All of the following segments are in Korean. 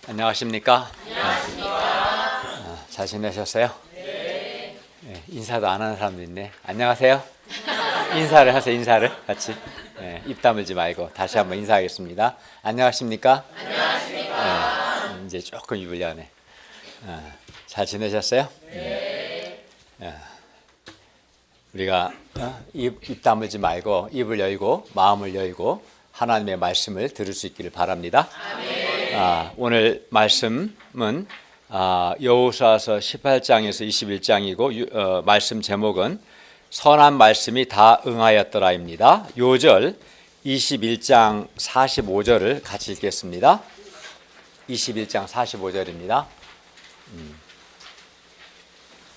안녕하십니까? 잘 지내셨어요? 네. 인사도 안 하는 사람도 있네. 안녕하세요. 인사를 하세요. 인사를 같이. 입 다물지 말고 다시 한번 인사하겠습니다. 안녕하십니까? 안녕하십니까? 이제 조금 입을 여네. 잘 지내셨어요? 네. 우리가 입 다물지 말고 입을 열고 마음을 열고 하나님의 말씀을 들을 수 있기를 바랍니다. 아멘. 오늘 말씀은 여호수아서 18장에서 21장이고 말씀 제목은 선한 말씀이 다 응하였더라입니다. 요절 21장 45절을 같이 읽겠습니다. 21장 45절입니다.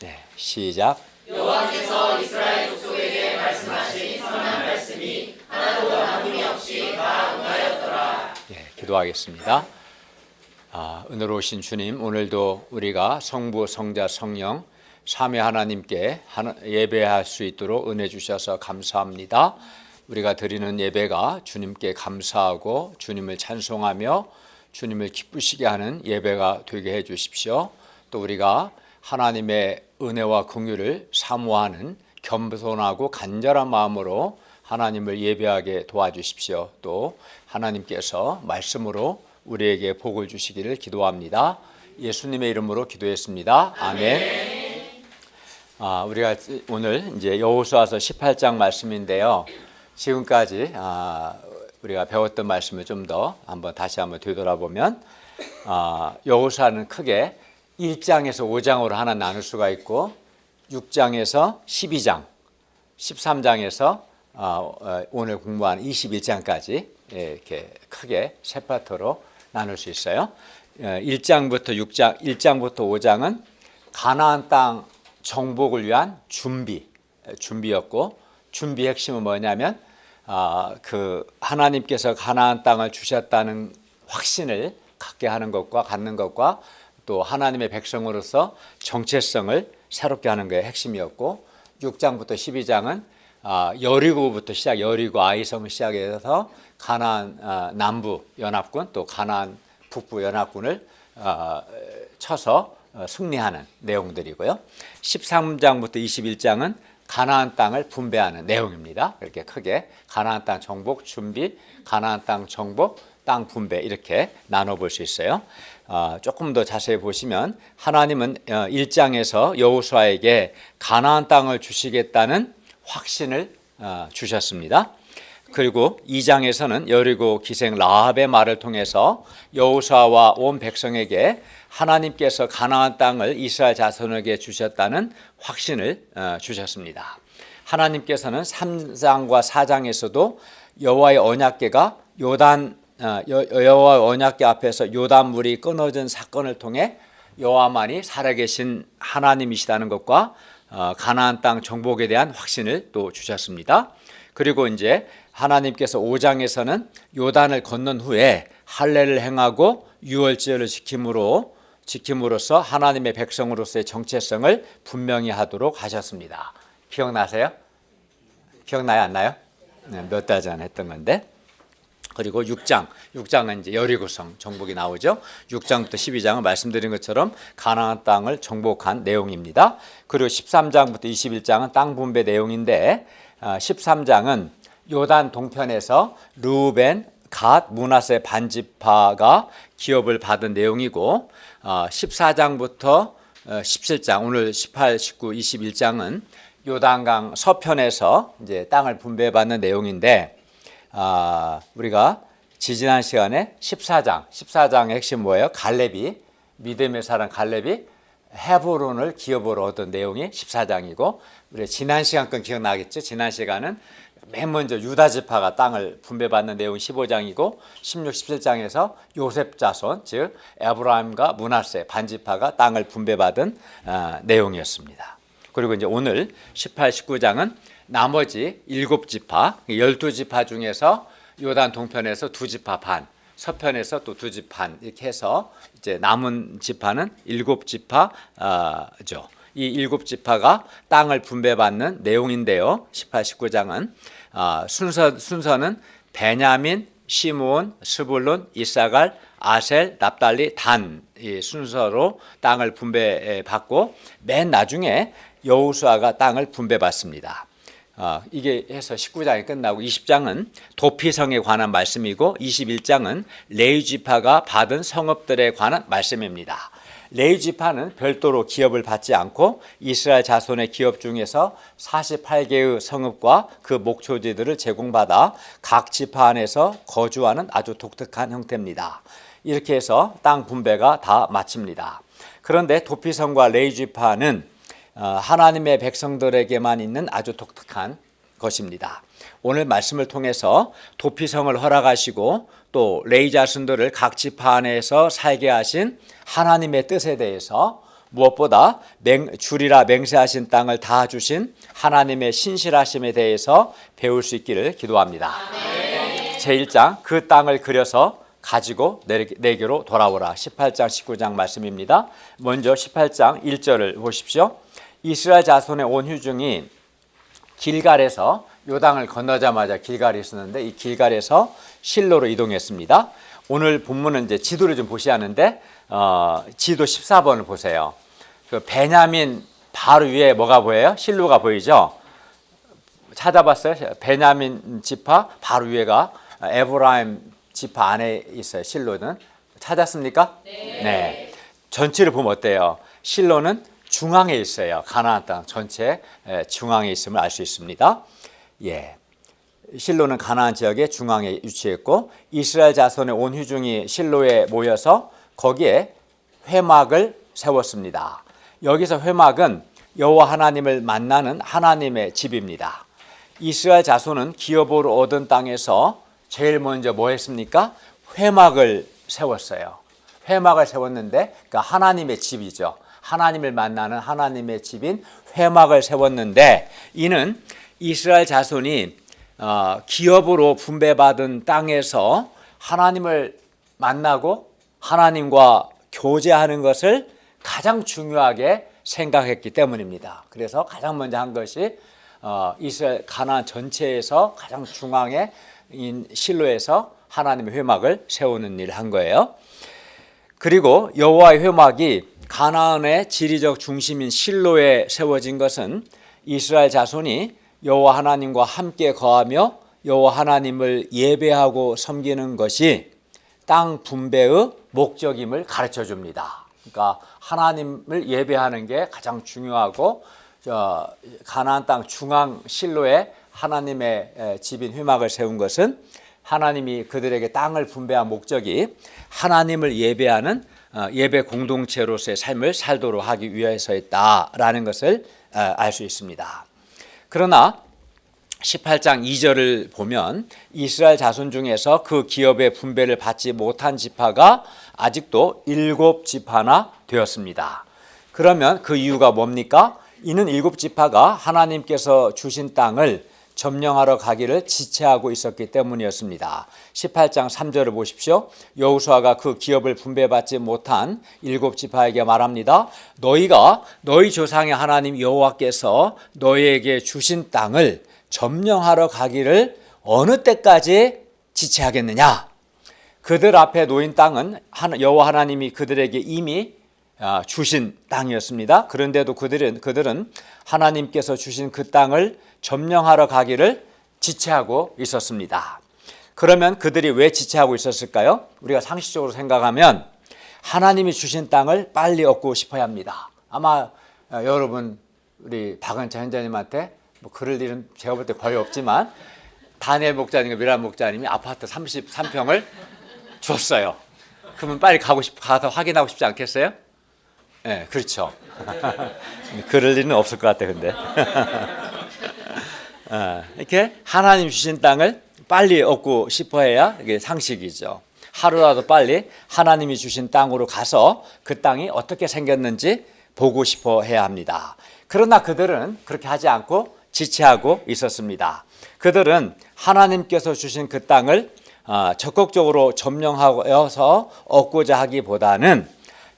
네, 시작. 여호와께서 이스라엘 족속에게 말씀하신 선한 말씀이 하나도 남김이 없이 다 응하였더라. 네, 기도하겠습니다. 은혜로우신 주님, 오늘도 우리가 성부, 성자, 성령 삼위 하나님께 예배할 수 있도록 은혜 주셔서 감사합니다. 우리가 드리는 예배가 주님께 감사하고 주님을 찬송하며 주님을 기쁘시게 하는 예배가 되게 해 주십시오. 또 우리가 하나님의 은혜와 긍휼을 사모하는 겸손하고 간절한 마음으로 하나님을 예배하게 도와주십시오. 또 하나님께서 말씀으로 우리에게 복을 주시기를 기도합니다. 예수님의 이름으로 기도했습니다. 아멘. 우리가 오늘 이제 여호수아서 18장 말씀인데요. 지금까지 우리가 배웠던 말씀을 좀 더 다시 한번 되돌아보면 여호수아는 크게 1장에서 5장으로 하나 나눌 수가 있고 6장에서 12장, 13장에서 오늘 공부한 21장까지 이렇게 크게 세 파트로 나눌 수 있어요. 1장부터 5장은 가나안 땅 정복을 위한 준비였고 준비 핵심은 뭐냐면 그 하나님께서 가나안 땅을 주셨다는 확신을 갖게 하는 것과 갖는 것과 또 하나님의 백성으로서 정체성을 새롭게 하는 게 핵심이었고 6장부터 12장은 여리고부터 여리고 아이성을 시작해서 가나안 남부 연합군 또 가나안 북부 연합군을 쳐서 승리하는 내용들이고요. 13장부터 21장은 가나안 땅을 분배하는 내용입니다. 이렇게 크게 가나안 땅 정복 준비, 가나안 땅 정복, 땅 분배 이렇게 나눠볼 수 있어요. 조금 더 자세히 보시면 하나님은 1장에서 여호수아에게 가나안 땅을 주시겠다는 확신을 주셨습니다. 그리고 2장에서는 여리고 기생 라합의 말을 통해서 여호수아와 온 백성에게 하나님께서 가나안 땅을 이스라엘 자손에게 주셨다는 확신을 주셨습니다. 하나님께서는 3장과 4장에서도 여호와의 언약궤가 여호와의 언약궤 앞에서 요단 물이 끊어진 사건을 통해 여호와만이 살아계신 하나님이시다는 것과 가나안 땅 정복에 대한 확신을 또 주셨습니다. 그리고 이제 하나님께서 5장에서는 요단을 건넌 후에 할례를 행하고 유월절을 지킴으로써 하나님의 백성으로서의 정체성을 분명히 하도록 하셨습니다. 기억나세요? 기억나요? 안 나요? 네, 몇 달 전에 했던 건데. 그리고 6장은 이제 여리고성 정복이 나오죠. 6장부터 12장은 말씀드린 것처럼 가나안 땅을 정복한 내용입니다. 그리고 13장부터 21장은 땅 분배 내용인데 13장은 요단 동편에서 르우벤, 갓, 므낫세 반지파가 기업을 받은 내용이고 14장부터 17장 오늘 18, 19, 21장은 요단강 서편에서 이제 땅을 분배받는 내용인데 우리가 지지난 시간에 14장의 핵심 뭐예요? 갈렙이 믿음의 사람 갈렙이 헤브론을 기업으로 얻은 내용이 14장이고 우리 지난 시간 건 기억나겠죠? 지난 시간은 맨 먼저 유다 지파가 땅을 분배받는 내용이 15장이고 16, 17장에서 요셉 자손 즉 에브라임과 므낫세 반지파가 땅을 분배받은 내용이었습니다. 그리고 이제 오늘 18, 19장은 나머지 7지파, 12지파 중에서 요단 동편에서 2지파 반, 서편에서 또 2지파 반 이렇게 해서 이제 남은 지파는 7지파죠. 이 7지파가 땅을 분배받는 내용인데요. 18, 19장은 순서는 베냐민, 시므온, 스불론, 이사갈, 아셀, 납달리, 단 이 순서로 땅을 분배받고 맨 나중에 여호수아가 땅을 분배받습니다. 이게 해서 19장이 끝나고 20장은 도피성에 관한 말씀이고 21장은 레위 지파가 받은 성읍들에 관한 말씀입니다. 레위 지파는 별도로 기업을 받지 않고 이스라엘 자손의 기업 중에서 48개의 성읍과 그 목초지들을 제공받아 각 지파 안에서 거주하는 아주 독특한 형태입니다. 이렇게 해서 땅 분배가 다 마칩니다. 그런데 도피성과 레위 지파는 하나님의 백성들에게만 있는 아주 독특한 것입니다. 오늘 말씀을 통해서 도피성을 허락하시고 또 레위 자손들을 각 지파 안에서 살게 하신 하나님의 뜻에 대해서 무엇보다 주리라 맹세하신 땅을 다 주신 하나님의 신실하심에 대해서 배울 수 있기를 기도합니다. 제1장 그 땅을 그려서 가지고 내게로 돌아오라. 18장 19장 말씀입니다. 먼저 18장 1절을 보십시오. 이스라엘 자손의 온 회중이 길갈에서 요단을 건너자마자 길갈이 있었는데 이 길갈에서 실로로 이동했습니다. 오늘 본문은 이제 지도를 좀 보셔야 하는데 지도 14번을 보세요. 그 베냐민 바로 위에 뭐가 보여요? 실로가 보이죠? 찾아봤어요? 베냐민 지파 바로 위에가 에브라임 지파 안에 있어요. 실로는 찾았습니까? 네. 전체를 보면 어때요? 실로는 중앙에 있어요. 가나안 땅 전체 중앙에 있음을 알 수 있습니다. 예. 실로는 가나안 지역의 중앙에 위치했고 이스라엘 자손의 온 회중이 실로에 모여서 거기에 회막을 세웠습니다. 여기서 회막은 여호와 하나님을 만나는 하나님의 집입니다. 이스라엘 자손은 기업으로 얻은 땅에서 제일 먼저 뭐 했습니까? 회막을 세웠어요. 회막을 세웠는데 그러니까 하나님의 집이죠. 하나님을 만나는 하나님의 집인 회막을 세웠는데 이는 이스라엘 자손이 기업으로 분배받은 땅에서 하나님을 만나고 하나님과 교제하는 것을 가장 중요하게 생각했기 때문입니다. 그래서 가장 먼저 한 것이 이스라엘 가나안 전체에서 가장 중앙에 실로에서 하나님의 회막을 세우는 일을 한 거예요. 그리고 여호와의 회막이 가나안의 지리적 중심인 실로에 세워진 것은 이스라엘 자손이 여호와 하나님과 함께 거하며 여호와 하나님을 예배하고 섬기는 것이 땅 분배의 목적임을 가르쳐 줍니다. 그러니까 하나님을 예배하는 게 가장 중요하고 가나안 땅 중앙 실로에 하나님의 집인 회막을 세운 것은 하나님이 그들에게 땅을 분배한 목적이 하나님을 예배하는 예배 공동체로서의 삶을 살도록 하기 위해서였다라는 것을 알 수 있습니다. 그러나 18장 2절을 보면 이스라엘 자손 중에서 그 기업의 분배를 받지 못한 지파가 아직도 7지파나 되었습니다. 그러면 그 이유가 뭡니까? 이는 7지파가 하나님께서 주신 땅을 점령하러 가기를 지체하고 있었기 때문이었습니다. 18장 3절을 보십시오. 여호수아가 그 기업을 분배받지 못한 7지파에게 말합니다. 너희가 너희 조상의 하나님 여호와께서 너희에게 주신 땅을 점령하러 가기를 어느 때까지 지체하겠느냐? 그들 앞에 놓인 땅은 여호와 하나님이 그들에게 이미 주신 땅이었습니다. 그런데도 그들은 하나님께서 주신 그 땅을 점령하러 가기를 지체하고 있었습니다. 그러면 그들이 왜 지체하고 있었을까요? 우리가 상식적으로 생각하면 하나님이 주신 땅을 빨리 얻고 싶어야 합니다. 아마 여러분 우리 박은찬 현자님한테 뭐 그럴 일은 제가 볼 때 거의 없지만 다니엘 목자님과 미란 목자님이 아파트 33평을 줬어요. 그러면 빨리 가서 확인하고 싶지 않겠어요? 네, 그렇죠. 그럴 일은 없을 것 같아, 근데. 이렇게 하나님 주신 땅을 빨리 얻고 싶어 해야 이게 상식이죠. 하루라도 빨리 하나님이 주신 땅으로 가서 그 땅이 어떻게 생겼는지 보고 싶어 해야 합니다. 그러나 그들은 그렇게 하지 않고 지체하고 있었습니다. 그들은 하나님께서 주신 그 땅을 적극적으로 점령하여서 얻고자 하기보다는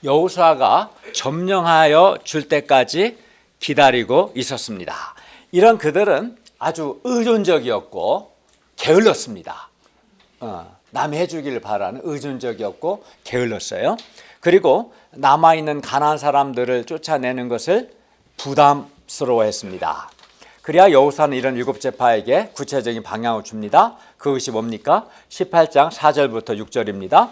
여호수아가 점령하여 줄 때까지 기다리고 있었습니다. 이런 그들은 아주 의존적이었고 게을렀습니다. 남이 해주기를 바라는 의존적이었고 게을렀어요. 그리고 남아있는 가난한 사람들을 쫓아내는 것을 부담스러워했습니다. 그래야 여호수아는 이런 일곱 지파에게 구체적인 방향을 줍니다. 그것이 뭡니까? 18장 4절부터 6절입니다.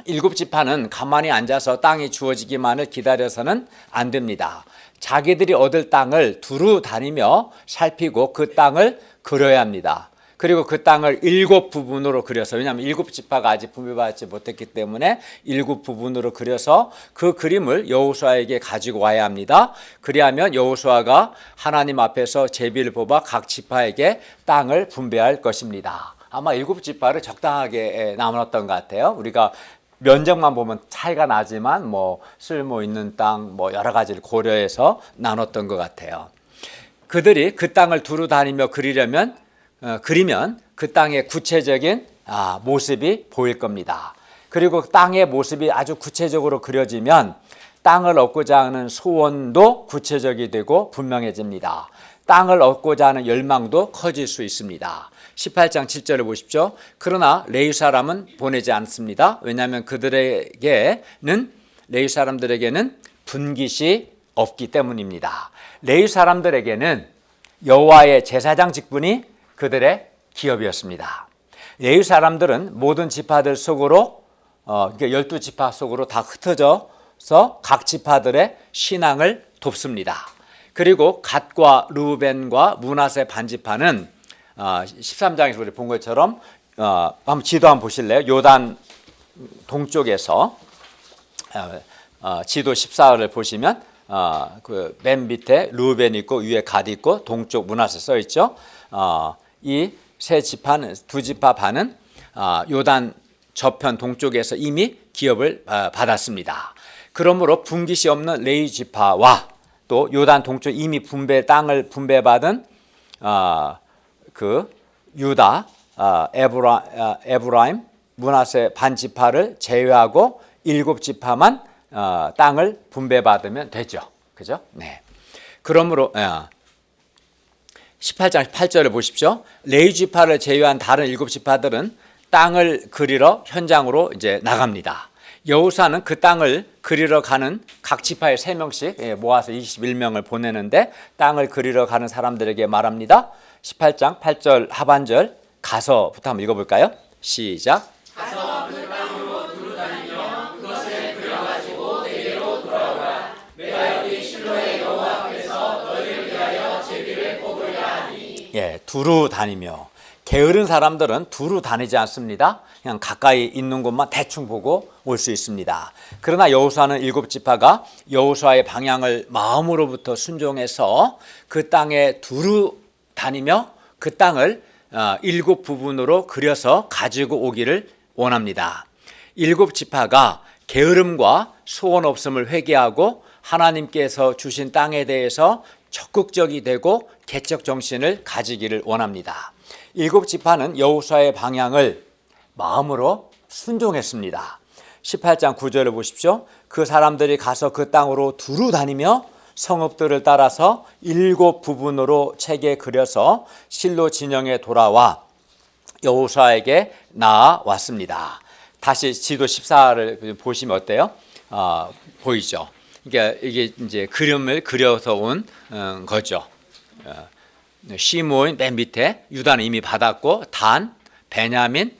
일곱 지파는 가만히 앉아서 땅이 주어지기만을 기다려서는 안 됩니다. 자기들이 얻을 땅을 두루 다니며 살피고 그 땅을 그려야 합니다. 그리고 그 땅을 일곱 부분으로 그려서, 왜냐하면 일곱 지파가 아직 분배받지 못했기 때문에 일곱 부분으로 그려서 그 그림을 여호수아에게 가지고 와야 합니다. 그리하면 여호수아가 하나님 앞에서 제비를 뽑아 각 지파에게 땅을 분배할 것입니다. 아마 일곱 지파를 적당하게 나눴던 것 같아요. 우리가 면적만 보면 차이가 나지만 뭐 쓸모 있는 땅 뭐 여러 가지를 고려해서 나눴던 것 같아요. 그들이 그 땅을 두루 다니며 그리면 그 땅의 구체적인 모습이 보일 겁니다. 그리고 땅의 모습이 아주 구체적으로 그려지면 땅을 얻고자 하는 소원도 구체적이 되고 분명해집니다. 땅을 얻고자 하는 열망도 커질 수 있습니다. 18장 7절을 보십시오. 그러나 레위 사람은 보내지 않습니다. 왜냐하면 레위 사람들에게는 분깃이 없기 때문입니다. 레위 사람들에게는 여호와의 제사장 직분이 그들의 기업이었습니다. 레위 사람들은 모든 지파들 속으로 12지파 속으로 다 흩어져서 각 지파들의 신앙을 돕습니다. 그리고 갓과 르우벤과 므낫세 반지파는 13장에서 우리 본 것처럼 한번 지도 한번 보실래요? 요단 동쪽에서 지도 14를 보시면 그 맨 밑에 르우벤 있고 위에 갓 있고 동쪽 므낫세 써 있죠. 이 세 지파는 두 지파 반은 요단 저편 동쪽에서 이미 기업을 받았습니다. 그러므로 분깃이 없는 레위 지파와 또 요단 동쪽 이미 땅을 분배받은 그 유다, 에브라임, 므낫세 반지파를 제외하고 일곱 지파만 땅을 분배받으면 되죠. 그죠? 네. 그러므로 18장 8절을 보십시오. 레위 지파를 제외한 다른 일곱 지파들은 땅을 그리러 현장으로 이제 나갑니다. 여호수아는 그 땅을 그리러 가는 각 지파에 3명씩 모아서 21명을 보내는데 땅을 그리러 가는 사람들에게 말합니다. 18장 8절 하반절 가서부터 한번 읽어볼까요? 시작. 가서 그 땅으로 두루 다니며 그것을 그려가지고 내게로 돌아오라. 내가 여기 실로의 여호와 앞에서 너희를 위하여 제비를 뽑으려 하니. 두루 다니며. 게으른 사람들은 두루 다니지 않습니다. 그냥 가까이 있는 곳만 대충 보고 올 수 있습니다. 그러나 여호수아는 일곱 지파가 여호수아의 방향을 마음으로부터 순종해서 그 땅에 두루 다니며 그 땅을 일곱 부분으로 그려서 가지고 오기를 원합니다. 일곱 지파가 게으름과 소원 없음을 회개하고 하나님께서 주신 땅에 대해서 적극적이 되고 개척 정신을 가지기를 원합니다. 일곱 지파는 여호수아의 방향을 마음으로 순종했습니다. 18장 9절을 보십시오. 그 사람들이 가서 그 땅으로 두루 다니며 성읍들을 따라서 일곱 부분으로 책에 그려서 실로 진영에 돌아와 여호수아에게 나아왔습니다. 다시 지도 14를 보시면 어때요? 보이죠? 그러니까 이게 이제 그림을 그려서 온 거죠. 시므온 맨 밑에 유다는 이미 받았고 단, 베냐민,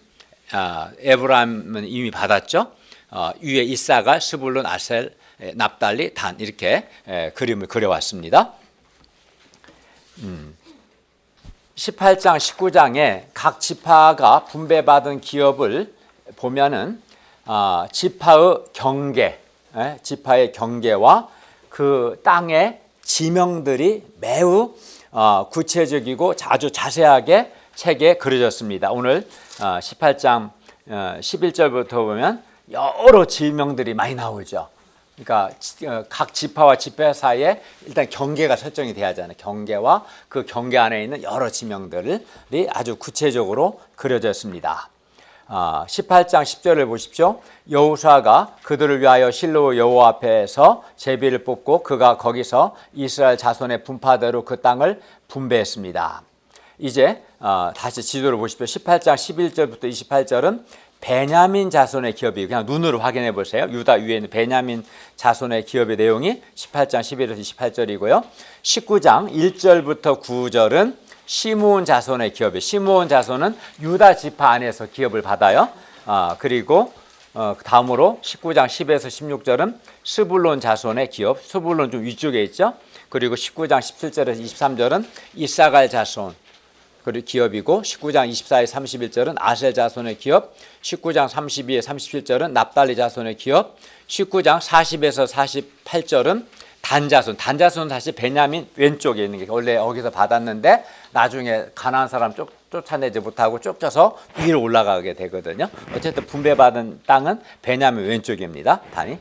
에브라임은 이미 받았죠. 위에 이사갈, 스불론, 아셀, 납달리, 단 이렇게 그림을 그려왔습니다. 18장, 19장에 각 지파가 분배받은 기업을 보면은 지파의 경계와 그 땅의 지명들이 매우 구체적이고 아주 자세하게 책에 그려졌습니다. 오늘 18장 11절부터 보면 여러 지명들이 많이 나오죠. 그러니까 각 지파와 지파 사이에 일단 경계가 설정이 돼야 하잖아요. 경계와 그 경계 안에 있는 여러 지명들이 아주 구체적으로 그려졌습니다. 18장 10절을 보십시오. 여호수아가 그들을 위하여 실로 여호와 앞에서 제비를 뽑고 그가 거기서 이스라엘 자손의 분파대로 그 땅을 분배했습니다. 이제 다시 지도를 보십시오. 18장 11절부터 28절은 베냐민 자손의 기업이 그냥 눈으로 확인해 보세요. 유다 위에 있는 베냐민 자손의 기업의 내용이 18장 11에서 28절이고요. 19장 1절부터 9절은 시므온 자손의 기업이 시므온 자손은 유다 지파 안에서 기업을 받아요. 그리고 다음으로 19장 10에서 16절은 스불론 자손의 기업, 스불론 좀 위쪽에 있죠. 그리고 19장 17절에서 23절은 이사갈 자손 그리고 기업이고 19장 24에 31절은 아셀 자손의 기업, 19장 32에 37절은 납달리 자손의 기업, 19장 40에서 48절은 단자손. 단자손은 사실 베냐민 왼쪽에 있는 게 원래 여기서 받았는데 나중에 가나안 사람 쫓아내지 못하고 쫓겨서 위로 올라가게 되거든요. 어쨌든 분배받은 땅은 베냐민 왼쪽입니다. 단이.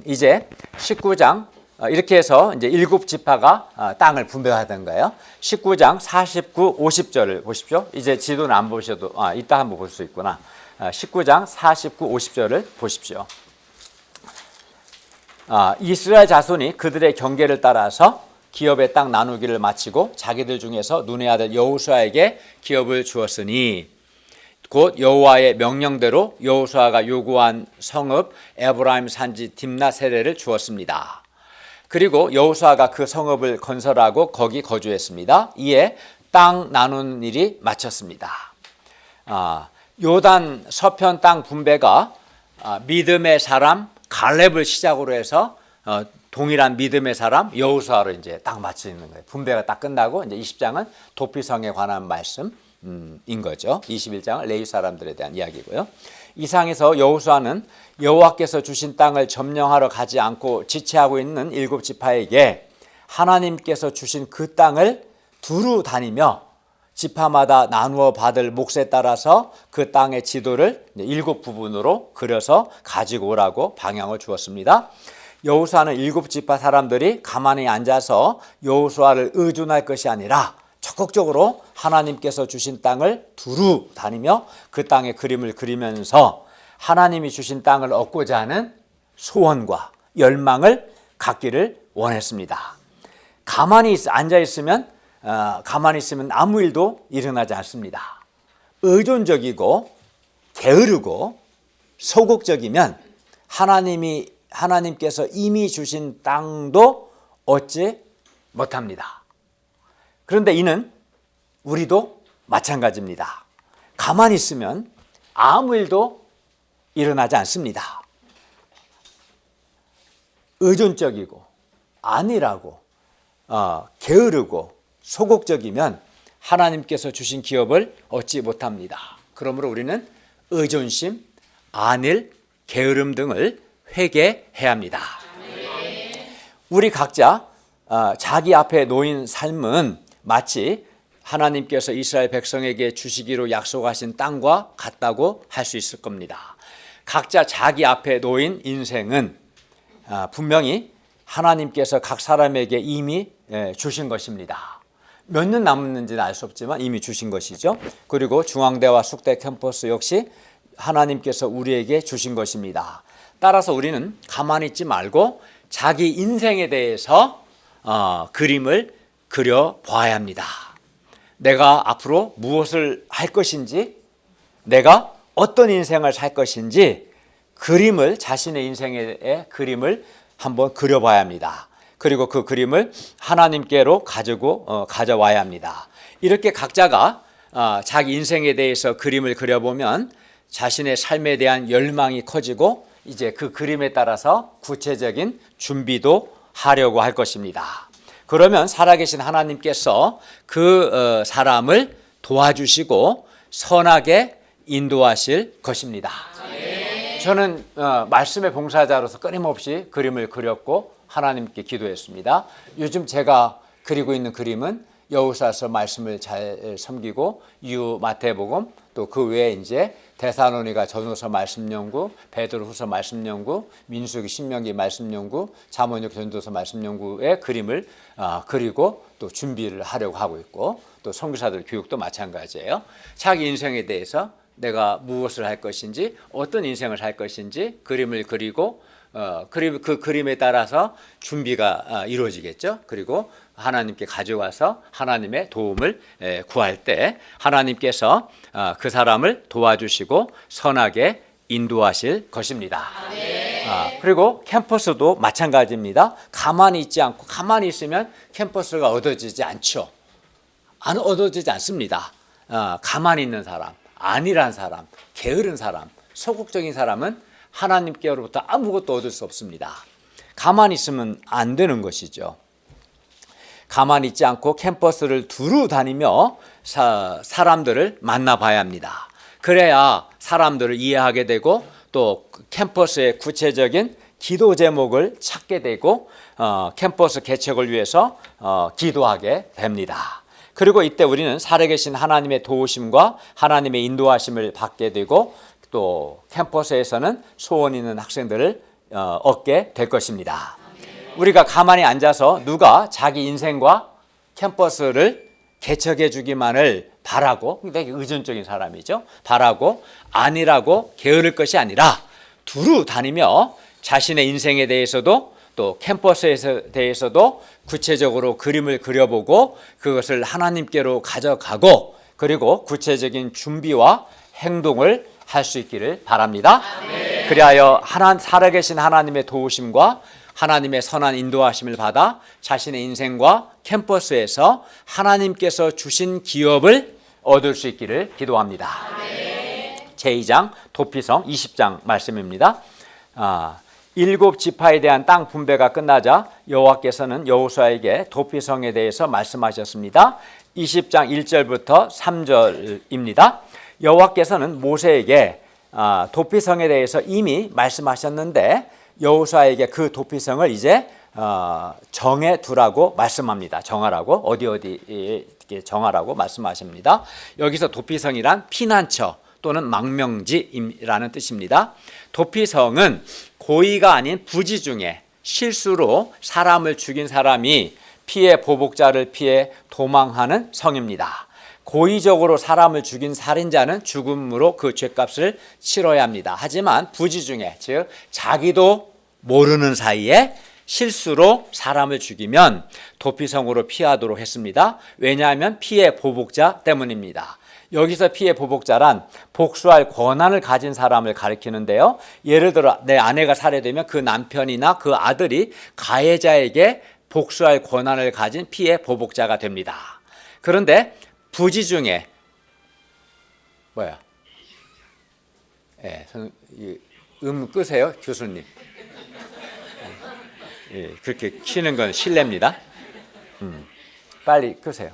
이제 19장 이렇게 해서 이제 7지파가 땅을 분배하던 거예요. 19장 49, 50절을 보십시오. 이제 지도는 안 보셔도 이따 한번 볼 수 있구나. 19장 49, 50절을 보십시오. 이스라엘 자손이 그들의 경계를 따라서 기업의 땅 나누기를 마치고 자기들 중에서 눈의 아들 여호수아에게 기업을 주었으니 곧 여호와의 명령대로 여호수아가 요구한 성읍 에브라임 산지 딥나 세레를 주었습니다. 그리고 여호수아가 그 성읍을 건설하고 거기 거주했습니다. 이에 땅 나누는 일이 마쳤습니다. 요단 서편 땅 분배가 믿음의 사람 갈렙을 시작으로 해서 동일한 믿음의 사람 여호수아로 이제 딱 마치는 거예요. 분배가 딱 끝나고 이제 20장은 도피성에 관한 말씀인 거죠. 21장은 레위 사람들에 대한 이야기고요. 이상에서 여호수아는 여호와께서 주신 땅을 점령하러 가지 않고 지체하고 있는 7지파에게 하나님께서 주신 그 땅을 두루 다니며 지파마다 나누어 받을 몫에 따라서 그 땅의 지도를 7부분으로 그려서 가지고 오라고 방향을 주었습니다. 여호수아는 7지파 사람들이 가만히 앉아서 여호수아를 의존할 것이 아니라 적극적으로 하나님께서 주신 땅을 두루 다니며 그 땅의 그림을 그리면서 하나님이 주신 땅을 얻고자 하는 소원과 열망을 갖기를 원했습니다. 가만히 앉아 있으면 아무 일도 일어나지 않습니다. 의존적이고 게으르고 소극적이면 하나님께서 이미 주신 땅도 얻지 못합니다. 그런데 이는 우리도 마찬가지입니다. 가만히 있으면 아무 일도 일어나지 않습니다. 의존적이고 안일하고 게으르고 소극적이면 하나님께서 주신 기업을 얻지 못합니다. 그러므로 우리는 의존심, 안일, 게으름 등을 회개해야 합니다. 우리 각자 자기 앞에 놓인 삶은 마치 하나님께서 이스라엘 백성에게 주시기로 약속하신 땅과 같다고 할 수 있을 겁니다. 각자 자기 앞에 놓인 인생은 분명히 하나님께서 각 사람에게 이미 주신 것입니다. 몇 년 남았는지는 알 수 없지만 이미 주신 것이죠. 그리고 중앙대와 숙대 캠퍼스 역시 하나님께서 우리에게 주신 것입니다. 따라서 우리는 가만히 있지 말고 자기 인생에 대해서 그림을 그려봐야 합니다. 내가 앞으로 무엇을 할 것인지, 내가 어떤 인생을 살 것인지 자신의 인생의 그림을 한번 그려봐야 합니다. 그리고 그 그림을 하나님께로 가져와야 합니다. 이렇게 각자가 자기 인생에 대해서 그림을 그려보면 자신의 삶에 대한 열망이 커지고 이제 그 그림에 따라서 구체적인 준비도 하려고 할 것입니다. 그러면 살아계신 하나님께서 그 사람을 도와주시고 선하게 인도하실 것입니다. 저는 말씀의 봉사자로서 끊임없이 그림을 그렸고 하나님께 기도했습니다. 요즘 제가 그리고 있는 그림은 여호수아서 말씀을 잘 섬기고 이후 마태복음 또 그 외에 이제 데살로니가 전후서 말씀 연구, 베드로후서 말씀 연구, 민수기 신명기 말씀 연구, 잠언역 전도서 말씀 연구의 그림을 그리고 또 준비를 하려고 하고 있고 또 선교사들 교육도 마찬가지예요. 자기 인생에 대해서 내가 무엇을 할 것인지, 어떤 인생을 살 것인지 그림을 그리고 그 그림에 따라서 준비가 이루어지겠죠. 그리고 하나님께 가져와서 하나님의 도움을 구할 때 하나님께서 그 사람을 도와주시고 선하게 인도하실 것입니다. 그리고 캠퍼스도 마찬가지입니다. 가만히 있지 않고, 가만히 있으면 캠퍼스가 얻어지지 않죠. 얻어지지 않습니다. 가만히 있는 사람, 안일한 사람, 게으른 사람, 소극적인 사람은 하나님께로부터 아무것도 얻을 수 없습니다. 가만히 있으면 안 되는 것이죠. 가만히 있지 않고 캠퍼스를 두루 다니며 사람들을 만나봐야 합니다. 그래야 사람들을 이해하게 되고 또 캠퍼스의 구체적인 기도 제목을 찾게 되고 캠퍼스 개척을 위해서 기도하게 됩니다. 그리고 이때 우리는 살아계신 하나님의 도우심과 하나님의 인도하심을 받게 되고 또 캠퍼스에서는 소원 있는 학생들을 얻게 될 것입니다. 우리가 가만히 앉아서 누가 자기 인생과 캠퍼스를 개척해 주기만을 바라고, 되게 의존적인 사람이죠. 바라고 아니라고 게으를 것이 아니라 두루 다니며 자신의 인생에 대해서도 또 캠퍼스에 대해서도 구체적으로 그림을 그려보고 그것을 하나님께로 가져가고 그리고 구체적인 준비와 행동을 할 수 있기를 바랍니다. 아멘. 그리하여 살아계신 하나님의 도우심과 하나님의 선한 인도하심을 받아 자신의 인생과 캠퍼스에서 하나님께서 주신 기업을 얻을 수 있기를 기도합니다. 아멘. 제2장 도피성 20장 말씀입니다. 7지파에 대한 땅 분배가 끝나자 여호와께서는 여호수아에게 도피성에 대해서 말씀하셨습니다. 20장 1절부터 3절입니다. 여호와께서는 모세에게 도피성에 대해서 이미 말씀하셨는데 여호수아에게 그 도피성을 이제 정해 두라고 말씀합니다. 정하라고, 어디 정하라고 말씀하십니다. 여기서 도피성이란 피난처 또는 망명지라는 뜻입니다. 도피성은 고의가 아닌 부지 중에 실수로 사람을 죽인 사람이 피해 보복자를 피해 도망하는 성입니다. 고의적으로 사람을 죽인 살인자는 죽음으로 그 죄값을 치러야 합니다. 하지만 부지 중에, 즉 자기도 모르는 사이에 실수로 사람을 죽이면 도피성으로 피하도록 했습니다. 왜냐하면 피해 보복자 때문입니다. 여기서 피해 보복자란 복수할 권한을 가진 사람을 가리키는데요. 예를 들어 내 아내가 살해되면 그 남편이나 그 아들이 가해자에게 복수할 권한을 가진 피해 보복자가 됩니다. 그런데 부지 중에 끄세요, 교수님. 그렇게 키는 건 실례입니다. 빨리 끄세요.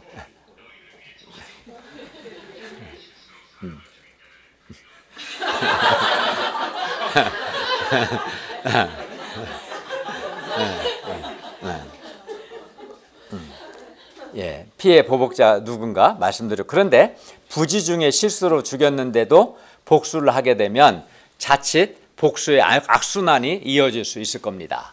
피해 보복자 누군가 말씀드려. 그런데 부지 중에 실수로 죽였는데도 복수를 하게 되면 자칫 복수의 악순환이 이어질 수 있을 겁니다.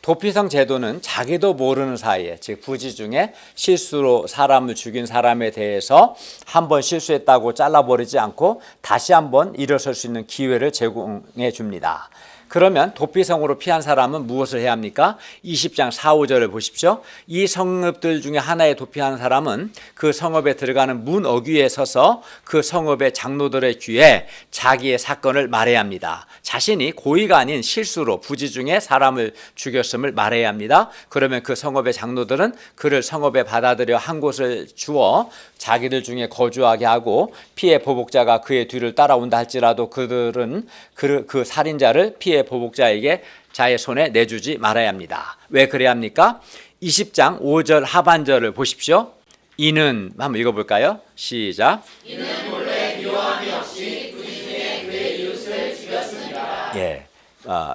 도피성 제도는 자기도 모르는 사이에, 즉 부지 중에 실수로 사람을 죽인 사람에 대해서 한번 실수했다고 잘라버리지 않고 다시 한번 일어설 수 있는 기회를 제공해 줍니다. 그러면 도피성으로 피한 사람은 무엇을 해야 합니까? 20장 4, 5절을 보십시오. 이 성읍들 중에 하나에 도피한 사람은 그 성읍에 들어가는 문 어귀에 서서 그 성읍의 장로들의 귀에 자기의 사건을 말해야 합니다. 자신이 고의가 아닌 실수로 부지 중에 사람을 죽였음을 말해야 합니다. 그러면 그 성읍의 장로들은 그를 성읍에 받아들여 한 곳을 주어 자기들 중에 거주하게 하고 피해 보복자가 그의 뒤를 따라온다 할지라도 그들은 그 살인자를 피해 보복자에게 자의 손에 내주지 말아야 합니다. 왜 그래야 합니까? 20장 5절 하반절을 보십시오. 이는 한번 읽어볼까요? 시작. 이는 본래 미워함이 없이 부지 중에 그의 이웃을 죽였습니다.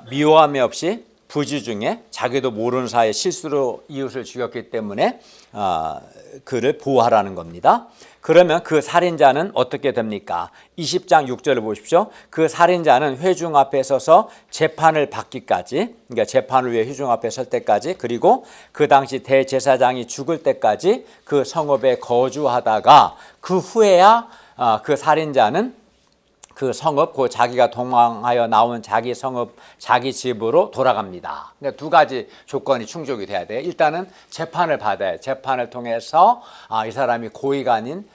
미워함이 없이 부지 중에 자기도 모르는 사이에 실수로 이웃을 죽였기 때문에 그를 보호하라는 겁니다. 그러면 그 살인자는 어떻게 됩니까? 20장 6절을 보십시오. 그 살인자는 회중 앞에 서서 재판을 받기까지, 그러니까 재판을 위해 회중 앞에 설 때까지, 그리고 그 당시 대제사장이 죽을 때까지 그 성읍에 거주하다가 그 후에야 그 살인자는 그 성읍, 그 자기가 도망하여 나온 자기 성읍, 자기 집으로 돌아갑니다. 그러니까 두 가지 조건이 충족이 돼야 돼요. 일단은 재판을 받아야, 재판을 통해서 이 사람이 고의가 아닌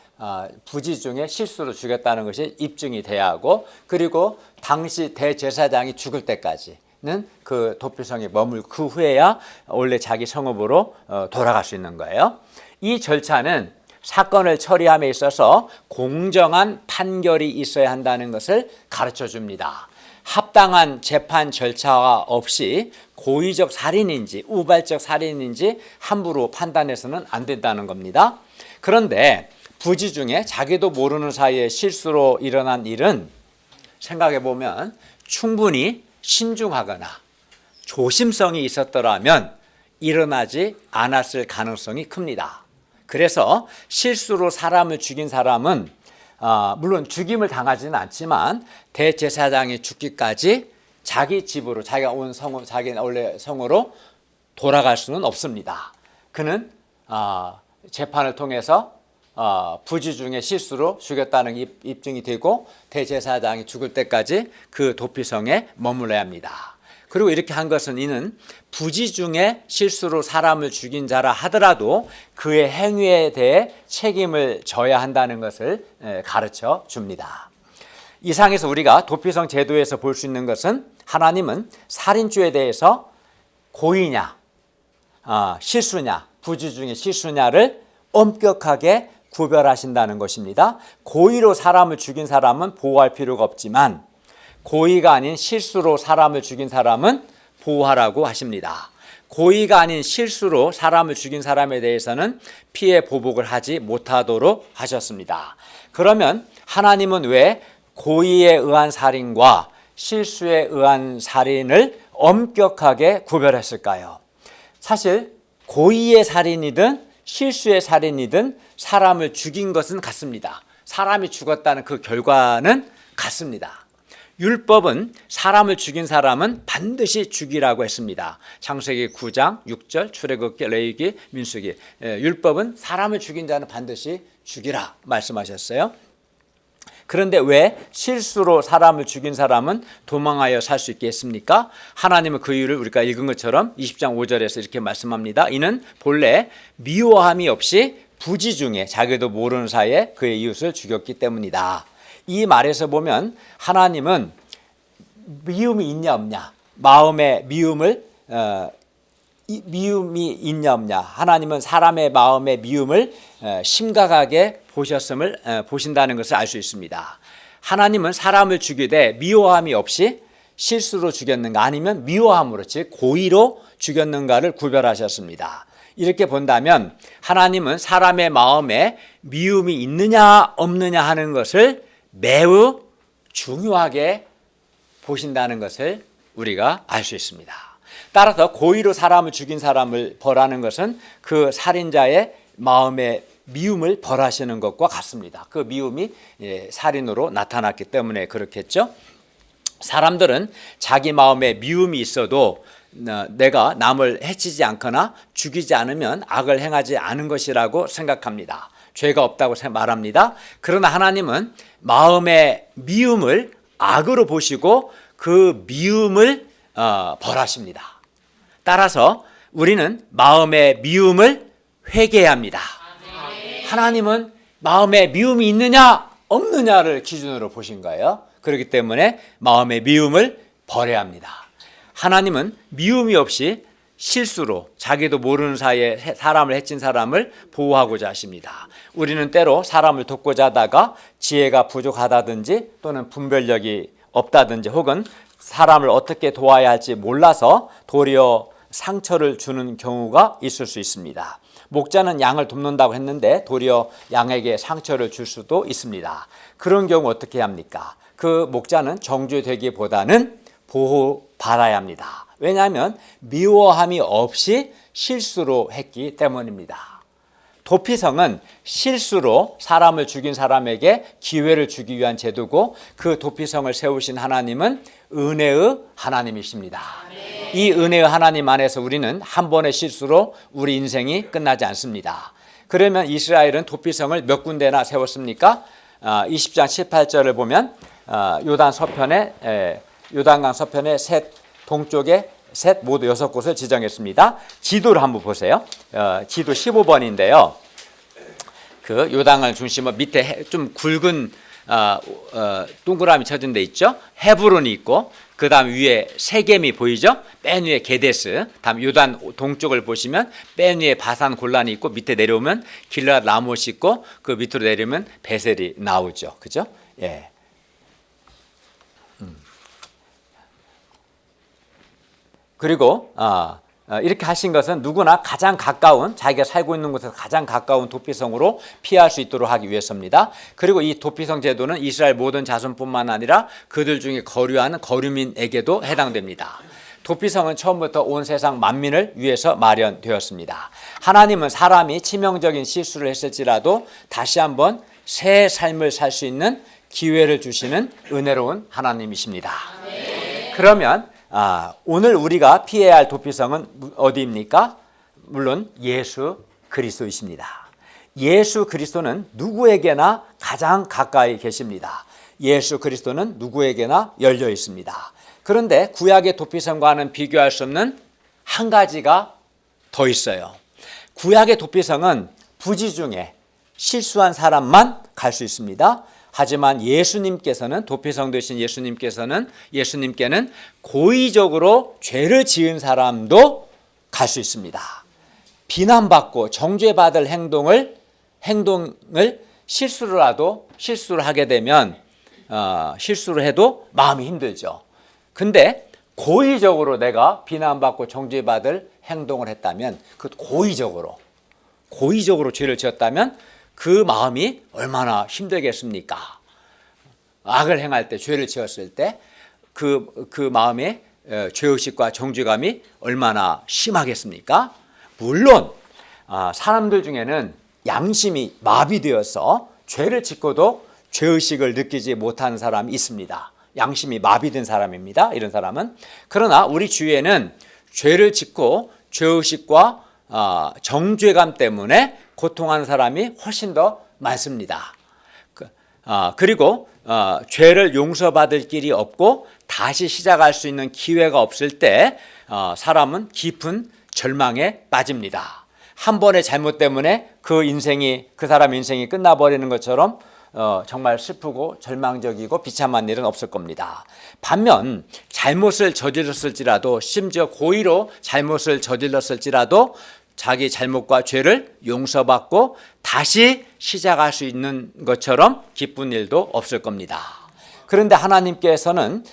부지 중에 실수로 죽였다는 것이 입증이 돼야 하고, 그리고 당시 대제사장이 죽을 때까지는 그 도피성에 머물고 그 후에야 원래 자기 성읍으로 돌아갈 수 있는 거예요. 이 절차는 사건을 처리함에 있어서 공정한 판결이 있어야 한다는 것을 가르쳐 줍니다. 합당한 재판 절차가 없이 고의적 살인인지 우발적 살인인지 함부로 판단해서는 안 된다는 겁니다. 그런데 부지 중에 자기도 모르는 사이에 실수로 일어난 일은 생각해 보면 충분히 신중하거나 조심성이 있었더라면 일어나지 않았을 가능성이 큽니다. 그래서 실수로 사람을 죽인 사람은 물론 죽임을 당하지는 않지만 대제사장이 죽기까지 자기 집으로, 자기가 온 성읍, 자기 원래 성으로 돌아갈 수는 없습니다. 그는 재판을 통해서 부지 중에 실수로 죽였다는 입증이 되고 대제사장이 죽을 때까지 그 도피성에 머물러야 합니다. 그리고 이렇게 한 것은 이는 부지 중에 실수로 사람을 죽인 자라 하더라도 그의 행위에 대해 책임을 져야 한다는 것을 가르쳐 줍니다. 이상에서 우리가 도피성 제도에서 볼 수 있는 것은 하나님은 살인죄에 대해서 고의냐, 실수냐, 부지 중에 실수냐를 엄격하게 구별하신다는 것입니다. 고의로 사람을 죽인 사람은 보호할 필요가 없지만 고의가 아닌 실수로 사람을 죽인 사람은 보호하라고 하십니다. 고의가 아닌 실수로 사람을 죽인 사람에 대해서는 피해 보복을 하지 못하도록 하셨습니다. 그러면 하나님은 왜 고의에 의한 살인과 실수에 의한 살인을 엄격하게 구별했을까요? 사실 고의의 살인이든 실수의 살인이든 사람을 죽인 것은 같습니다. 사람이 죽었다는 그 결과는 같습니다. 율법은 사람을 죽인 사람은 반드시 죽이라고 했습니다. 창세기 9장 6절, 출애굽기, 레위기, 민수기. 율법은 사람을 죽인 자는 반드시 죽이라 말씀하셨어요. 그런데 왜 실수로 사람을 죽인 사람은 도망하여 살 수 있겠습니까? 하나님은 그 이유를 우리가 읽은 것처럼 20장 5절에서 이렇게 말씀합니다. 이는 본래 미워함이 없이 부지 중에 자기도 모르는 사이에 그의 이웃을 죽였기 때문이다. 이 말에서 보면 하나님은 미움이 있냐 없냐, 마음에 미움이 있냐 없냐, 하나님은 사람의 마음의 미움을 심각하게 보신다는 것을 알 수 있습니다. 하나님은 사람을 죽이되 미워함이 없이 실수로 죽였는가 아니면 미워함으로, 즉 고의로 죽였는가를 구별하셨습니다. 이렇게 본다면 하나님은 사람의 마음에 미움이 있느냐 없느냐 하는 것을 매우 중요하게 보신다는 것을 우리가 알 수 있습니다. 따라서 고의로 사람을 죽인 사람을 벌하는 것은 그 살인자의 마음의 미움을 벌하시는 것과 같습니다. 그 미움이 살인으로 나타났기 때문에 그렇겠죠. 사람들은 자기 마음에 미움이 있어도 내가 남을 해치지 않거나 죽이지 않으면 악을 행하지 않은 것이라고 생각합니다. 죄가 없다고 말합니다. 그러나 하나님은 마음의 미움을 악으로 보시고 그 미움을 벌하십니다. 따라서 우리는 마음의 미움을 회개해야 합니다. 하나님은 마음에 미움이 있느냐 없느냐를 기준으로 보신 거예요. 그렇기 때문에 마음의 미움을 버려야 합니다. 하나님은 미움이 없이 실수로 자기도 모르는 사이에 사람을 해친 사람을 보호하고자 하십니다. 우리는 때로 사람을 돕고자 하다가 지혜가 부족하다든지 또는 분별력이 없다든지 혹은 사람을 어떻게 도와야 할지 몰라서 도리어 상처를 주는 경우가 있을 수 있습니다. 목자는 양을 돕는다고 했는데 도리어 양에게 상처를 줄 수도 있습니다. 그런 경우 어떻게 합니까? 그 목자는 정죄되기보다는 보호받아야 합니다. 왜냐하면 미워함이 없이 실수로 했기 때문입니다. 도피성은 실수로 사람을 죽인 사람에게 기회를 주기 위한 제도고 그 도피성을 세우신 하나님은 은혜의 하나님이십니다. 이 은혜의 하나님 안에서 우리는 한 번의 실수로 우리 인생이 끝나지 않습니다. 그러면 이스라엘은 도피성을 몇 군데나 세웠습니까? 20장 18절을 보면 요단 서편에 요단강 서편의 셋 동쪽에 셋 모두 6곳을 지정했습니다. 지도를 한번 보세요. 지도 15번인데요. 그 요단강을 중심으로 밑에 좀 굵은 동그라미 쳐진 데 있죠. 헤브론이 있고 그 다음 위에 세겜이 보이죠. 맨 위에 게데스. 다음 요단 동쪽을 보시면 맨 위에 바산 골란이 있고 밑에 내려오면 길르앗 라못이 있고 그 밑으로 내려오면 베셀이 나오죠. 그죠? 예. 그리고 이렇게 하신 것은 누구나 가장 가까운 자기가 살고 있는 곳에서 가장 가까운 도피성으로 피할 수 있도록 하기 위해서입니다. 그리고 이 도피성 제도는 이스라엘 모든 자손뿐만 아니라 그들 중에 거류하는 거류민에게도 해당됩니다. 도피성은 처음부터 온 세상 만민을 위해서 마련되었습니다. 하나님은 사람이 치명적인 실수를 했을지라도 다시 한번 새 삶을 살 수 있는 기회를 주시는 은혜로운 하나님이십니다. 그러면 오늘 우리가 피해야 할 도피성은 어디입니까? 물론 예수 그리스도이십니다. 예수 그리스도는 누구에게나 가장 가까이 계십니다. 예수 그리스도는 누구에게나 열려 있습니다. 그런데 구약의 도피성과는 비교할 수 없는 한 가지가 더 있어요. 구약의 도피성은 부지 중에 실수한 사람만 갈 수 있습니다. 하지만 예수님께서는 도피성 되신 예수님께는 고의적으로 죄를 지은 사람도 갈 수 있습니다. 비난받고 정죄받을 행동을 실수를 하게 되면 실수를 해도 마음이 힘들죠. 근데 고의적으로 내가 비난받고 정죄받을 행동을 했다면 그 고의적으로 죄를 지었다면 그 마음이 얼마나 힘들겠습니까? 악을 행할 때, 죄를 지었을 때 그 마음의 죄의식과 정죄감이 얼마나 심하겠습니까? 물론 사람들 중에는 양심이 마비되어서 죄를 짓고도 죄의식을 느끼지 못하는 사람이 있습니다. 양심이 마비된 사람입니다. 이런 사람은. 그러나 우리 주위에는 죄를 짓고 죄의식과 정죄감 때문에 고통하는 사람이 훨씬 더 많습니다. 그리고 죄를 용서받을 길이 없고 다시 시작할 수 있는 기회가 없을 때 사람은 깊은 절망에 빠집니다. 한 번의 잘못 때문에 그 사람의 인생이 끝나버리는 것처럼 정말 슬프고 절망적이고 비참한 일은 없을 겁니다. 반면 잘못을 저질렀을지라도 심지어 고의로 잘못을 저질렀을지라도 자기 잘못과 죄를 용서받고 다시 시작할 수 있는 것처럼 기쁜 일도 없을 겁니다. 그런데 하나님께서는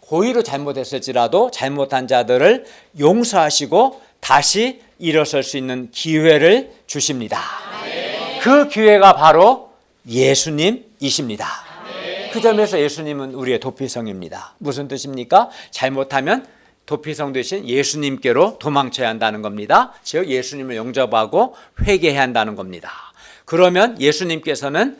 고의로 잘못했을지라도 잘못한 자들을 용서하시고 다시 일어설 수 있는 기회를 주십니다. 그 기회가 바로 예수님이십니다. 그 점에서 예수님은 우리의 도피성입니다. 무슨 뜻입니까? 잘못하면 도피성 되신 예수님께로 도망쳐야 한다는 겁니다. 즉 예수님을 영접하고 회개해야 한다는 겁니다. 그러면 예수님께서는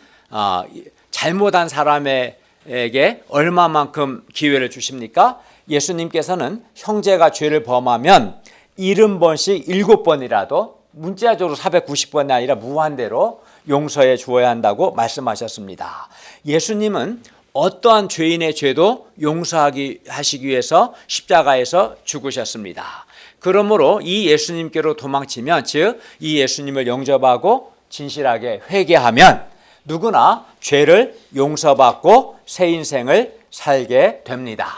잘못한 사람에게 얼마만큼 기회를 주십니까? 예수님께서는 형제가 죄를 범하면 70번씩 7번이라도 문자적으로 490번이 아니라 무한대로 용서해 주어야 한다고 말씀하셨습니다. 예수님은 어떠한 죄인의 죄도 용서하시기 위해서 십자가에서 죽으셨습니다. 그러므로 이 예수님께로 도망치면, 즉 이 예수님을 영접하고 진실하게 회개하면 누구나 죄를 용서받고 새 인생을 살게 됩니다.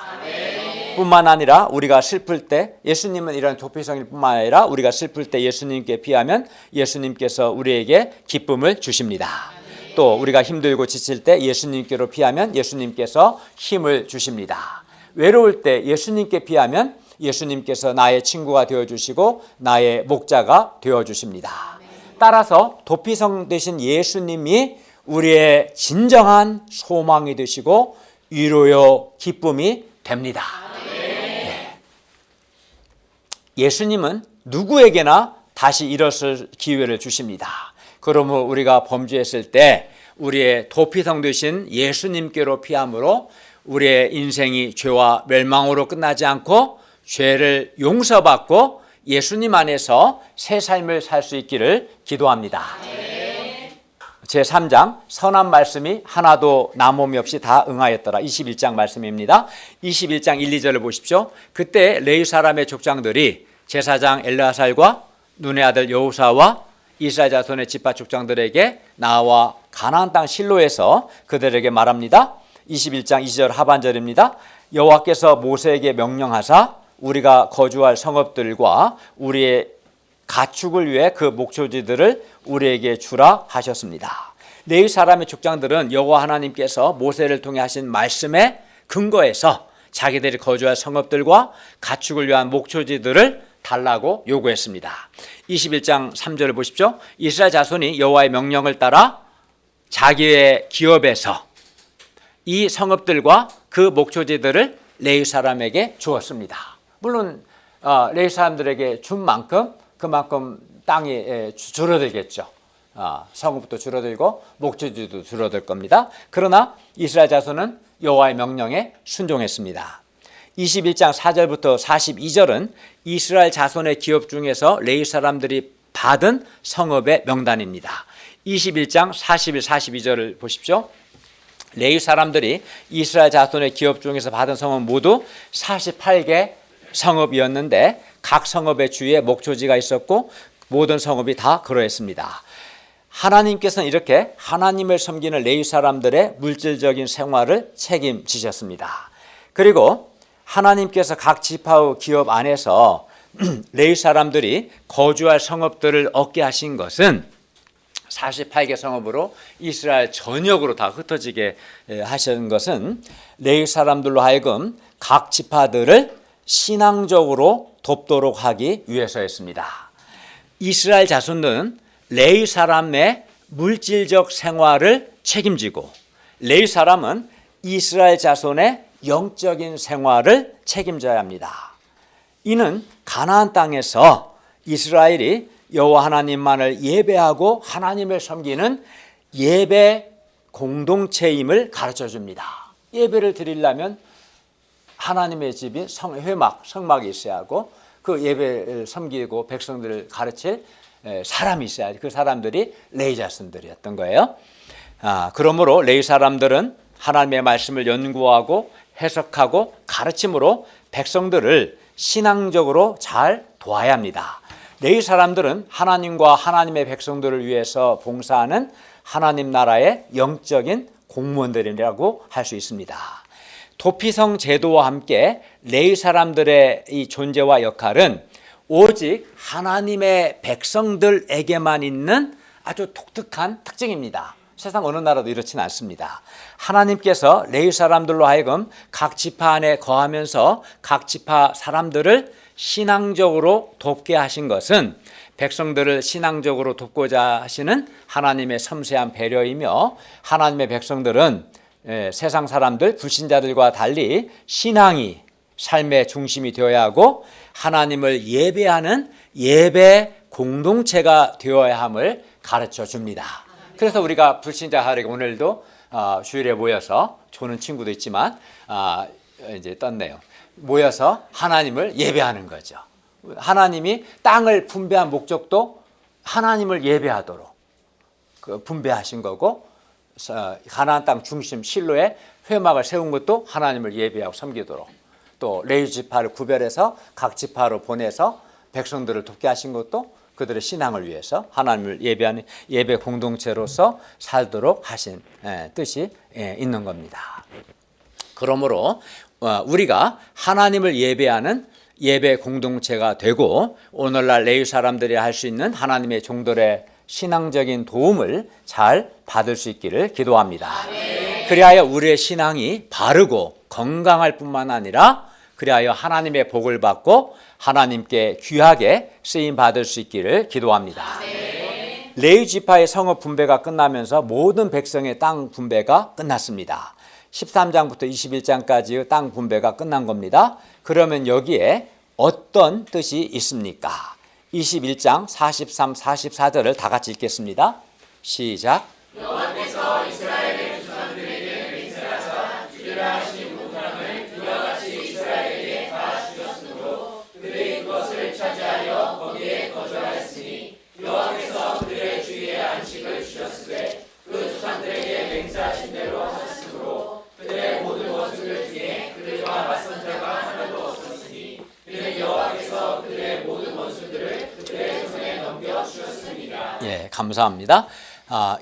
뿐만 아니라 우리가 슬플 때, 예수님은 이런 도피성일 뿐만 아니라 우리가 슬플 때 예수님께 피하면 예수님께서 우리에게 기쁨을 주십니다. 또 우리가 힘들고 지칠 때 예수님께로 피하면 예수님께서 힘을 주십니다. 외로울 때 예수님께 피하면 예수님께서 나의 친구가 되어주시고 나의 목자가 되어주십니다. 따라서 도피성 되신 예수님이 우리의 진정한 소망이 되시고 위로요 기쁨이 됩니다. 예수님은 누구에게나 다시 일어설 기회를 주십니다. 그러므로 우리가 범죄했을 때 우리의 도피성 되신 예수님께로 피함으로 우리의 인생이 죄와 멸망으로 끝나지 않고 죄를 용서받고 예수님 안에서 새 삶을 살 수 있기를 기도합니다. 제3장 선한 말씀이 하나도 남음이 없이 다 응하였더라. 21장 말씀입니다. 21장 1, 2절을 보십시오. 그때 레위 사람의 족장들이 제사장 엘르아살과 눈의 아들 여호사와 이스라엘 자손의 지파 족장들에게 나와 가나안 땅 실로에서 그들에게 말합니다. 21장 2절 하반절입니다. 여호와께서 모세에게 명령하사 우리가 거주할 성읍들과 우리의 가축을 위해 그 목초지들을 우리에게 주라 하셨습니다. 레위 사람의 족장들은 여호와 하나님께서 모세를 통해 하신 말씀에 근거해서 자기들이 거주할 성읍들과 가축을 위한 목초지들을 달라고 요구했습니다. 21장 3절을 보십시오. 이스라엘 자손이 여호와의 명령을 따라 자기의 기업에서 이 성읍들과 그 목초지들을 레위 사람에게 주었습니다. 물론 레위 사람들에게 준 만큼 그만큼 땅이 줄어들겠죠. 성읍도 줄어들고 목초지도 줄어들 겁니다. 그러나 이스라엘 자손은 여호와의 명령에 순종했습니다. 21장 4절부터 42절은 이스라엘 자손의 기업 중에서 레위 사람들이 받은 성읍의 명단입니다. 21장 41, 42절을 보십시오. 레위 사람들이 이스라엘 자손의 기업 중에서 받은 성읍 모두 48개 성읍이었는데 각 성읍의 주위에 목초지가 있었고 모든 성읍이 다 그러했습니다. 하나님께서는 이렇게 하나님을 섬기는 레위 사람들의 물질적인 생활을 책임지셨습니다. 그리고 하나님께서 각 지파의 기업 안에서 레위 사람들이 거주할 성읍들을 얻게 하신 것은 48개 성읍으로 이스라엘 전역으로 다 흩어지게 하신 것은 레위 사람들로 하여금 각 지파들을 신앙적으로 돕도록 하기 위해서였습니다. 이스라엘 자손은 레위 사람의 물질적 생활을 책임지고 레위 사람은 이스라엘 자손의 영적인 생활을 책임져야 합니다. 이는 가나안 땅에서 이스라엘이 여호와 하나님만을 예배하고 하나님을 섬기는 예배 공동체임을 가르쳐 줍니다. 예배를 드리려면 하나님의 집인 성막이 있어야 하고 그 예배를 섬기고 백성들을 가르칠 사람이 있어야지. 그 사람들이 레위 자손들이었던 거예요. 그러므로 레위 사람들은 하나님의 말씀을 연구하고 해석하고 가르침으로 백성들을 신앙적으로 잘 도와야 합니다. 레위 사람들은 하나님과 하나님의 백성들을 위해서 봉사하는 하나님 나라의 영적인 공무원들이라고 할 수 있습니다. 도피성 제도와 함께 레위 사람들의 이 존재와 역할은 오직 하나님의 백성들에게만 있는 아주 독특한 특징입니다. 세상 어느 나라도 이렇지는 않습니다. 하나님께서 레위 사람들로 하여금 각 지파 안에 거하면서 각 지파 사람들을 신앙적으로 돕게 하신 것은 백성들을 신앙적으로 돕고자 하시는 하나님의 섬세한 배려이며 하나님의 백성들은 세상 사람들, 불신자들과 달리 신앙이 삶의 중심이 되어야 하고 하나님을 예배하는 예배 공동체가 되어야 함을 가르쳐 줍니다. 그래서 우리가 불신자 하루에 오늘도 주일에 모여서 조는 친구도 있지만 이제 떴네요. 모여서 하나님을 예배하는 거죠. 하나님이 땅을 분배한 목적도 하나님을 예배하도록 분배하신 거고 가나안 땅 중심 실로에 회막을 세운 것도 하나님을 예배하고 섬기도록 또 레위 지파를 구별해서 각 지파로 보내서 백성들을 돕게 하신 것도 그들의 신앙을 위해서 하나님을 예배하는 예배 공동체로서 살도록 하신 뜻이 있는 겁니다. 그러므로 우리가 하나님을 예배하는 예배 공동체가 되고 오늘날 레위 사람들이 할 수 있는 하나님의 종들의 신앙적인 도움을 잘 받을 수 있기를 기도합니다. 그리하여 우리의 신앙이 바르고 건강할 뿐만 아니라 그리하여 하나님의 복을 받고 하나님께 귀하게 쓰임 받을 수 있기를 기도합니다. 레위 지파의 성읍 분배가 끝나면서 모든 백성의 땅 분배가 끝났습니다. 13장부터 21장까지의 땅 분배가 끝난 겁니다. 그러면 여기에 어떤 뜻이 있습니까? 21장 43, 44절을 다 같이 읽겠습니다. 시작. 여호와께서 이스라엘의 조상들에게 맹세하사 주리라 하신 그 땅을 그와 같이 이스라엘에게 다 주셨으므로 그들이 그것을 차지하여 거기에 거주하였으니 여호와께서 그들의 주위에 안식을 주셨으되 감사합니다.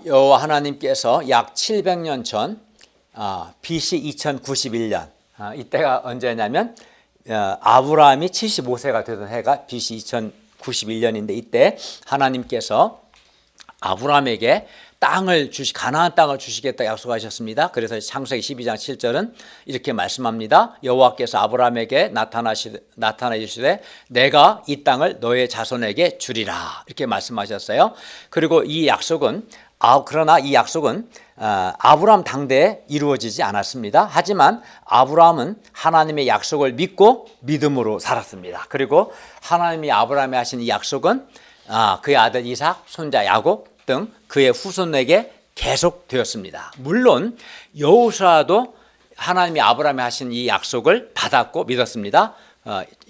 여호와 하나님께서 약 700년 전 BC 2091년 이때가 언제냐면 아브라함이 75세가 되던 해가 BC 2091년인데 이때 하나님께서 아브라함에게 가나안 땅을 주시겠다 약속하셨습니다. 그래서 창세기 12장 7절은 이렇게 말씀합니다. 여호와께서 아브라함에게 나타나시되 내가 이 땅을 너의 자손에게 주리라 이렇게 말씀하셨어요. 그리고 이 약속은 그러나 이 약속은 아브라함 당대에 이루어지지 않았습니다. 하지만 아브라함은 하나님의 약속을 믿고 믿음으로 살았습니다. 그리고 하나님이 아브라함에 하신 이 약속은 그의 아들 이삭, 손자 야곱 등 그의 후손에게 계속되었습니다. 물론 여호수아도 하나님이 아브라함에 하신 이 약속을 받았고 믿었습니다.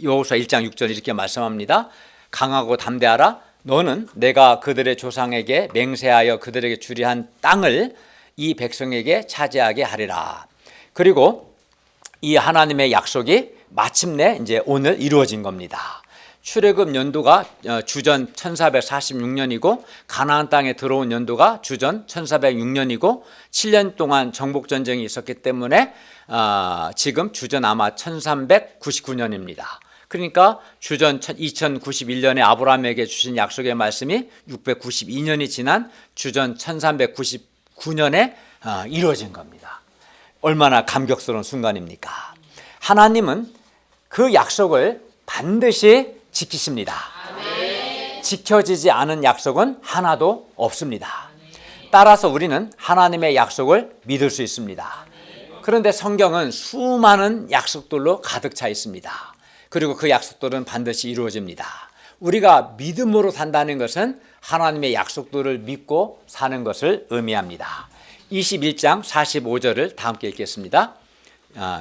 여호수아 1장 6절 이렇게 말씀합니다. 강하고 담대하라. 너는 내가 그들의 조상에게 맹세하여 그들에게 주리 한 땅을 이 백성에게 차지하게 하리라. 그리고 이 하나님의 약속이 마침내 이제 오늘 이루어진 겁니다. 출애굽 연도가 주전 1446년이고 가나안 땅에 들어온 연도가 주전 1406년이고 7년 동안 정복 전쟁이 있었기 때문에 지금 주전 아마 1399년입니다. 그러니까 주전 2091년에 아브라함에게 주신 약속의 말씀이 692년이 지난 주전 1399년에 이루어진 겁니다. 얼마나 감격스러운 순간입니까? 하나님은 그 약속을 반드시 지키십니다. 아멘. 지켜지지 않은 약속은 하나도 없습니다. 따라서 우리는 하나님의 약속을 믿을 수 있습니다. 그런데 성경은 수많은 약속들로 가득 차 있습니다. 그리고 그 약속들은 반드시 이루어집니다. 우리가 믿음으로 산다는 것은 하나님의 약속들을 믿고 사는 것을 의미합니다. 21장 45절을 다 함께 읽겠습니다.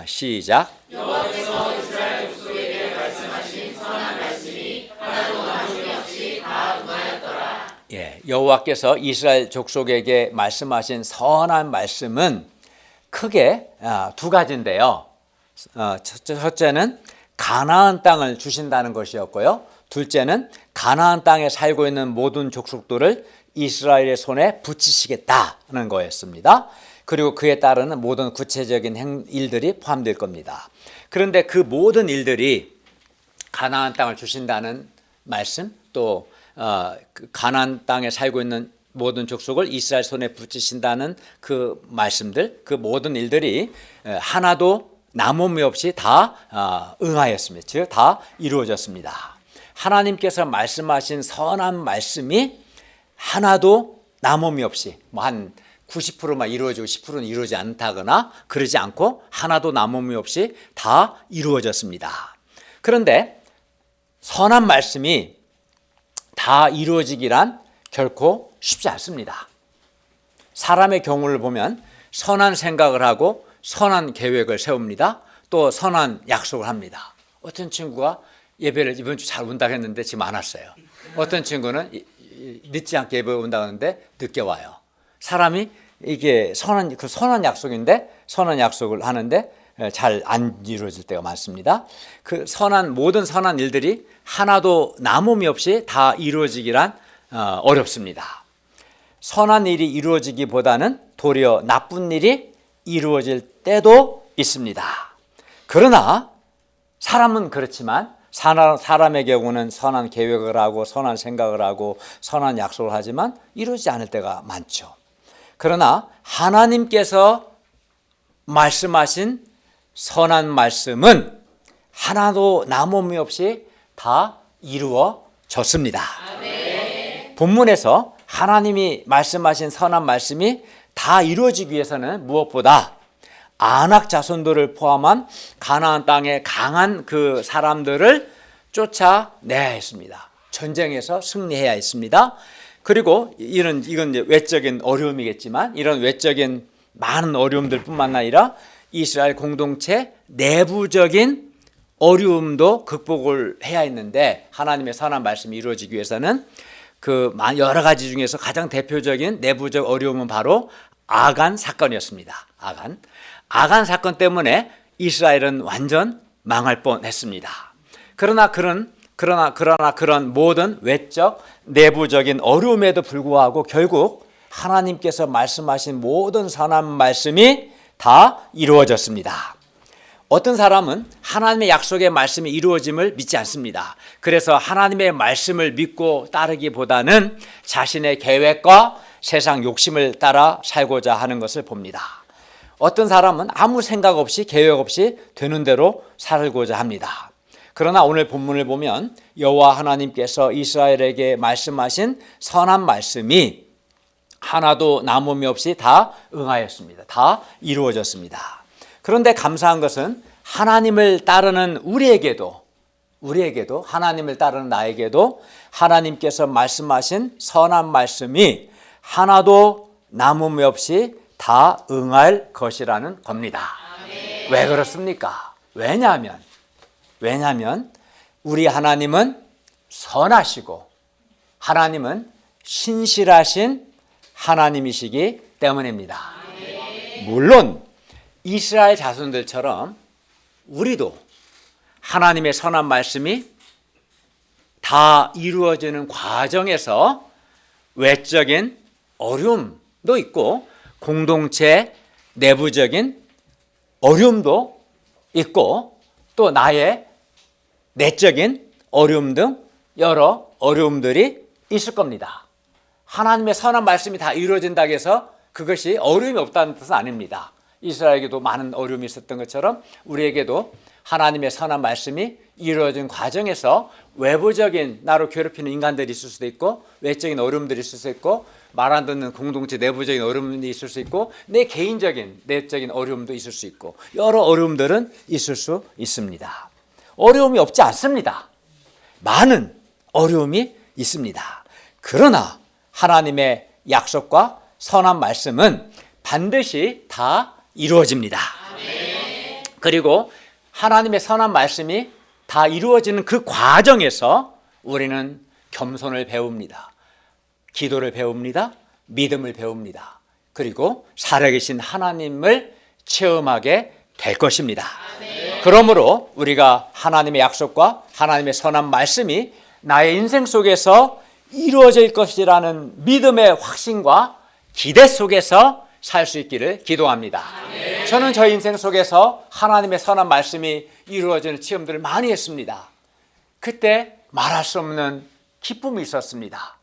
시작. 여호와께서 이스라엘 족속에게 말씀하신 선한 말씀이 하나도 남김없이 다 응하였더라. 여호와께서 이스라엘 족속에게 말씀하신 선한 말씀은 크게 두 가지인데요. 첫째는 가나안 땅을 주신다는 것이었고요. 둘째는 가나안 땅에 살고 있는 모든 족속들을 이스라엘의 손에 붙이시겠다는 거였습니다. 그리고 그에 따르는 모든 구체적인 일들이 포함될 겁니다. 그런데 그 모든 일들이 가나안 땅을 주신다는 말씀, 또 가나안 땅에 살고 있는 모든 족속을 이스라엘 손에 붙이신다는 그 말씀들, 그 모든 일들이 하나도 남음이 없이 다 응하였습니다. 즉 다 이루어졌습니다. 하나님께서 말씀하신 선한 말씀이 하나도 남음이 없이 한 90%만 이루어지고 10%는 이루어지지 않다거나 그러지 않고 하나도 남음이 없이 다 이루어졌습니다. 그런데 선한 말씀이 다 이루어지기란 결코 쉽지 않습니다. 사람의 경우를 보면 선한 생각을 하고 선한 계획을 세웁니다. 또 선한 약속을 합니다. 어떤 친구가 예배를 이번 주 잘 온다고 했는데 지금 안 왔어요. 어떤 친구는 늦지 않게 예배 온다고 하는데 늦게 와요. 사람이 이게 선한 약속인데 선한 약속을 하는데 잘 안 이루어질 때가 많습니다. 그 모든 선한 일들이 하나도 남음이 없이 다 이루어지기란 어렵습니다. 선한 일이 이루어지기보다는 도리어 나쁜 일이 이루어질 때도 있습니다. 그러나 사람은 그렇지만 사람의 경우는 선한 계획을 하고 선한 생각을 하고 선한 약속을 하지만 이루어지지 않을 때가 많죠. 그러나 하나님께서 말씀하신 선한 말씀은 하나도 남음이 없이 다 이루어졌습니다. 아멘. 본문에서 하나님이 말씀하신 선한 말씀이 다 이루어지기 위해서는 무엇보다 아낙 자손들을 포함한 가나안 땅의 강한 그 사람들을 쫓아내야 했습니다. 전쟁에서 승리해야 했습니다. 그리고 이건 이제 외적인 어려움이겠지만 이런 외적인 많은 어려움들뿐만 아니라 이스라엘 공동체 내부적인 어려움도 극복을 해야 했는데 하나님의 선한 말씀이 이루어지기 위해서는 그 여러 가지 중에서 가장 대표적인 내부적 어려움은 바로 아간 사건이었습니다. 아간 사건 때문에 이스라엘은 완전 망할 뻔했습니다. 그러나 그런 그러나 그런 모든 외적 내부적인 어려움에도 불구하고 결국 하나님께서 말씀하신 모든 선한 말씀이 다 이루어졌습니다. 어떤 사람은 하나님의 약속의 말씀이 이루어짐을 믿지 않습니다. 그래서 하나님의 말씀을 믿고 따르기보다는 자신의 계획과 세상 욕심을 따라 살고자 하는 것을 봅니다. 어떤 사람은 아무 생각 없이 계획 없이 되는 대로 살고자 합니다. 그러나 오늘 본문을 보면 여호와 하나님께서 이스라엘에게 말씀하신 선한 말씀이 하나도 남음이 없이 다 응하였습니다. 다 이루어졌습니다. 그런데 감사한 것은 하나님을 따르는 우리에게도 하나님을 따르는 나에게도 하나님께서 말씀하신 선한 말씀이 하나도 남음이 없이 다 응할 것이라는 겁니다. 아멘. 왜 그렇습니까? 왜냐하면 우리 하나님은 선하시고 하나님은 신실하신 하나님이시기 때문입니다. 아멘. 물론 이스라엘 자손들처럼 우리도 하나님의 선한 말씀이 다 이루어지는 과정에서 외적인 어려움도 있고 공동체 내부적인 어려움도 있고 또 나의 내적인 어려움 등 여러 어려움들이 있을 겁니다. 하나님의 선한 말씀이 다 이루어진다고 해서 그것이 어려움이 없다는 뜻은 아닙니다. 이스라엘에게도 많은 어려움이 있었던 것처럼 우리에게도 하나님의 선한 말씀이 이루어진 과정에서 외부적인 나로 괴롭히는 인간들이 있을 수도 있고 외적인 어려움들이 있을 수 있고 말 안 듣는 공동체 내부적인 어려움이 있을 수 있고 내 개인적인 내적인 어려움도 있을 수 있고 여러 어려움들은 있을 수 있습니다. 어려움이 없지 않습니다. 많은 어려움이 있습니다. 그러나 하나님의 약속과 선한 말씀은 반드시 다 이루어집니다. 아멘. 그리고 하나님의 선한 말씀이 다 이루어지는 그 과정에서 우리는 겸손을 배웁니다. 기도를 배웁니다. 믿음을 배웁니다. 그리고 살아계신 하나님을 체험하게 될 것입니다. 아멘. 그러므로 우리가 하나님의 약속과 하나님의 선한 말씀이 나의 인생 속에서 이루어질 것이라는 믿음의 확신과 기대 속에서 살 수 있기를 기도합니다. 아멘. 저는 저 인생 속에서 하나님의 선한 말씀이 이루어지는 체험들을 많이 했습니다. 그때 말할 수 없는 기쁨이 있었습니다.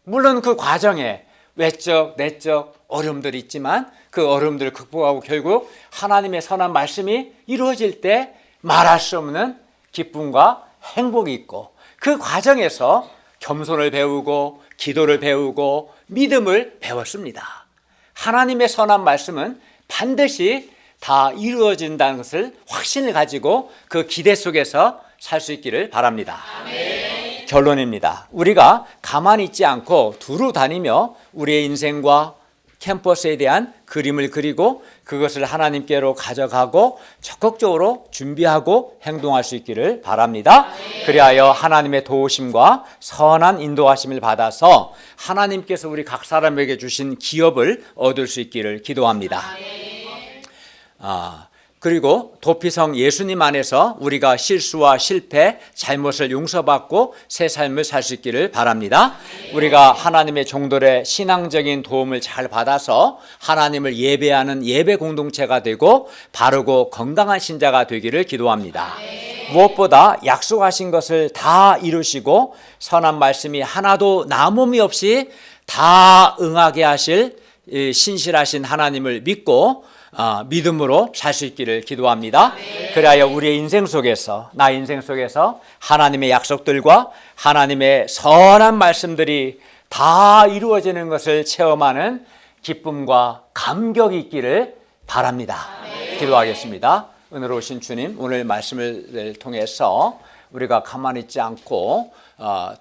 물론 그 과정에 외적, 내적 어려움들이 있지만 그 어려움들을 극복하고 결국 하나님의 선한 말씀이 이루어질 때 말할 수 없는 기쁨과 행복이 있고 그 과정에서 겸손을 배우고 기도를 배우고 믿음을 배웠습니다. 하나님의 선한 말씀은 반드시 다 이루어진다는 것을 확신을 가지고 그 기대 속에서 살 수 있기를 바랍니다. 아멘. 결론입니다. 우리가 가만히 있지 않고 두루 다니며 우리의 인생과 캠퍼스에 대한 그림을 그리고 그것을 하나님께로 가져가고 적극적으로 준비하고 행동할 수 있기를 바랍니다. 그리하여 하나님의 도우심과 선한 인도하심을 받아서 하나님께서 우리 각 사람에게 주신 기업을 얻을 수 있기를 기도합니다. 그리고 도피성 예수님 안에서 우리가 실수와 실패, 잘못을 용서받고 새 삶을 살 수 있기를 바랍니다. 우리가 하나님의 종들의 신앙적인 도움을 잘 받아서 하나님을 예배하는 예배 공동체가 되고 바르고 건강한 신자가 되기를 기도합니다. 무엇보다 약속하신 것을 다 이루시고 선한 말씀이 하나도 남음이 없이 다 응하게 하실 신실하신 하나님을 믿고 믿음으로 살 수 있기를 기도합니다. 그리하여 우리의 인생 속에서 나 인생 속에서 하나님의 약속들과 하나님의 선한 말씀들이 다 이루어지는 것을 체험하는 기쁨과 감격이 있기를 바랍니다. 기도하겠습니다. 은혜로우신 주님, 오늘 말씀을 통해서 우리가 가만히 있지 않고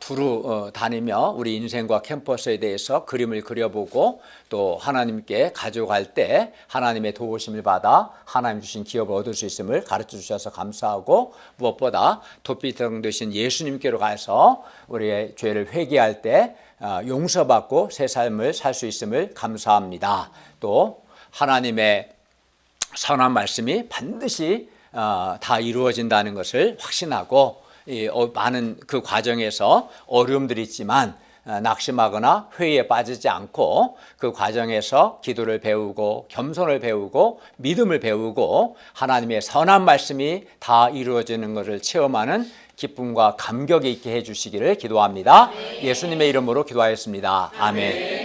두루 다니며 우리 인생과 캠퍼스에 대해서 그림을 그려보고 또 하나님께 가져갈 때 하나님의 도우심을 받아 하나님 주신 기업을 얻을 수 있음을 가르쳐 주셔서 감사하고 무엇보다 도피성 되신 예수님께로 가서 우리의 죄를 회개할 때 용서받고 새 삶을 살 수 있음을 감사합니다. 또 하나님의 선한 말씀이 반드시 다 이루어진다는 것을 확신하고 많은 그 과정에서 어려움들이 있지만 낙심하거나 회의에 빠지지 않고 그 과정에서 기도를 배우고 겸손을 배우고 믿음을 배우고 하나님의 선한 말씀이 다 이루어지는 것을 체험하는 기쁨과 감격이 있게 해주시기를 기도합니다. 예수님의 이름으로 기도하였습니다. 아멘.